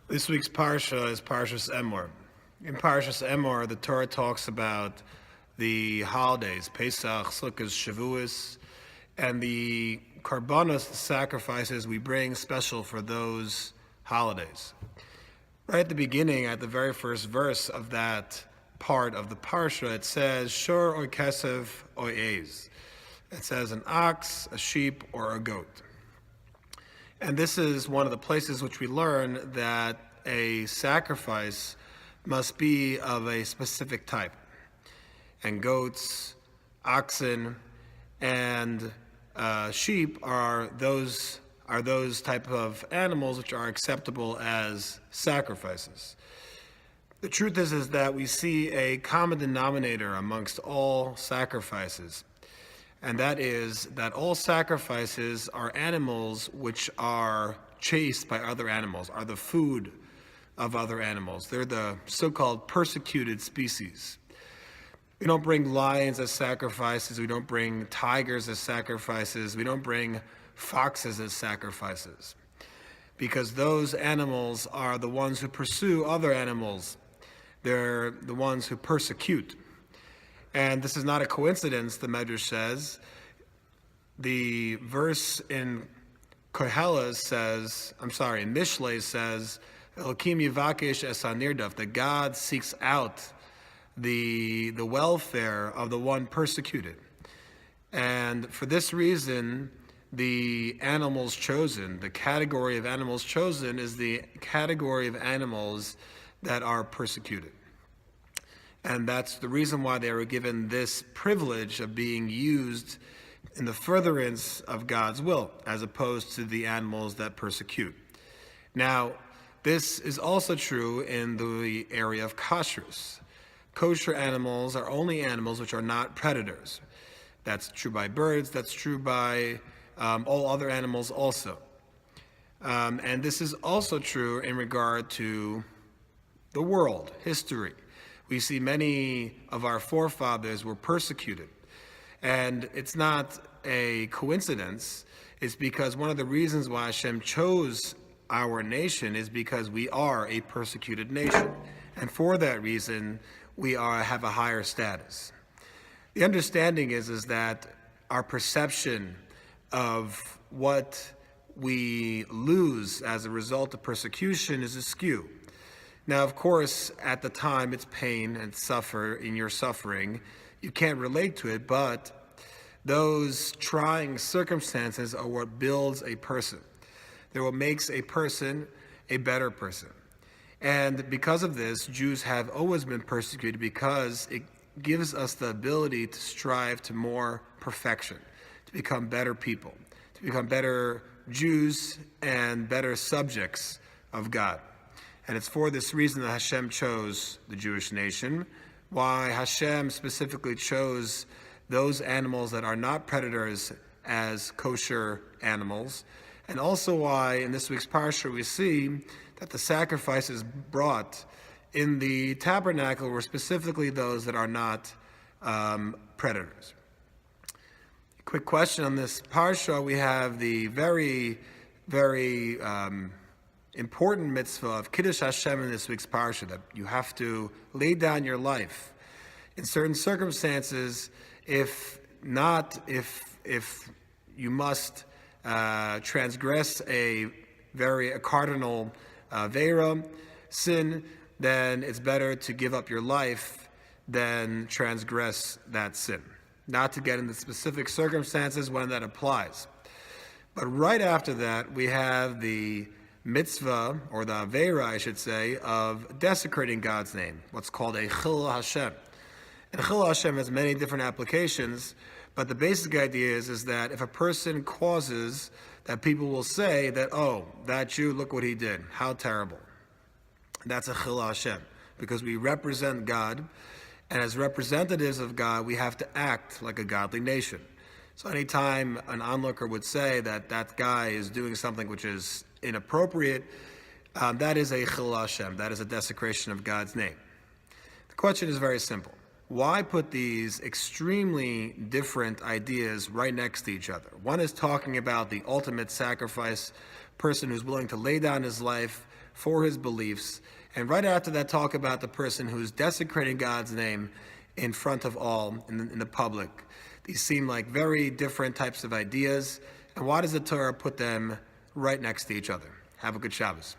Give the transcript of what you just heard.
This week's Parsha is Parshas Emor. In Parshas Emor, the Torah talks about the holidays, Pesach, Sukkot, Shavuos, and the karbanos, the sacrifices we bring special for those holidays. Right at the beginning, at the very first verse of that part of the Parsha, it says, Shor or Kesef or Ez. It says an ox, a sheep, or a goat. And this is one of the places which we learn that a sacrifice must be of a specific type. And goats, oxen, and sheep are those type of animals which are acceptable as sacrifices. The truth is that we see a common denominator amongst all sacrifices. And that is that all sacrifices are animals which are chased by other animals, are the food of other animals. They're the so-called persecuted species. We don't bring lions as sacrifices. We don't bring tigers as sacrifices. We don't bring foxes as sacrifices. Because those animals are the ones who pursue other animals. They're the ones who persecute. And this is not a coincidence, the Medrash says. The verse in Kollel says, Mishlei says, Elokim yivakesh es hanirdav, that God seeks out the welfare of the one persecuted. And for this reason, the animals chosen, the category of animals chosen is the category of animals that are persecuted. And that's the reason why they were given this privilege of being used in the furtherance of God's will, as opposed to the animals that persecute. Now, this is also true in the area of kashrus. Kosher animals are only animals which are not predators. That's true by birds, that's true by all other animals also. And this is also true in regard to the world, history. We see many of our forefathers were persecuted. And it's not a coincidence. It's because one of the reasons why Hashem chose our nation is because we are a persecuted nation. And for that reason, we have a higher status. The understanding is that our perception of what we lose as a result of persecution is askew. Now, of course, at the time, it's pain and you're suffering. You can't relate to it, but those trying circumstances are what builds a person. They're what makes a person a better person. And because of this, Jews have always been persecuted because it gives us the ability to strive to more perfection, to become better people, to become better Jews and better subjects of God. And it's for this reason that Hashem chose the Jewish nation, why Hashem specifically chose those animals that are not predators as kosher animals, and also why in this week's Parsha we see that the sacrifices brought in the tabernacle were specifically those that are not predators. Quick question on this Parsha, we have the very, very important mitzvah of Kiddush Hashem in this week's Parsha, that you have to lay down your life. In certain circumstances, if you must transgress a cardinal Vera sin, then it's better to give up your life than transgress that sin. Not to get into specific circumstances when that applies. But right after that, we have the mitzvah, or the Avera, I should say, of desecrating God's name, what's called a Chil Hashem. And Chil Hashem has many different applications, but the basic idea is that if a person causes that people will say that, oh, that Jew, look what he did, how terrible. That's a Chil Hashem, because we represent God, and as representatives of God, we have to act like a godly nation. So anytime an onlooker would say that that guy is doing something which is inappropriate, that is a Chil Hashem, that is a desecration of God's name. The question is very simple. Why put these extremely different ideas right next to each other? One is talking about the ultimate sacrifice, person who's willing to lay down his life for his beliefs, and right after that talk about the person who's desecrating God's name in front of all, in the public. These seem like very different types of ideas, and why does the Torah put them right next to each other? Have a good Shabbos.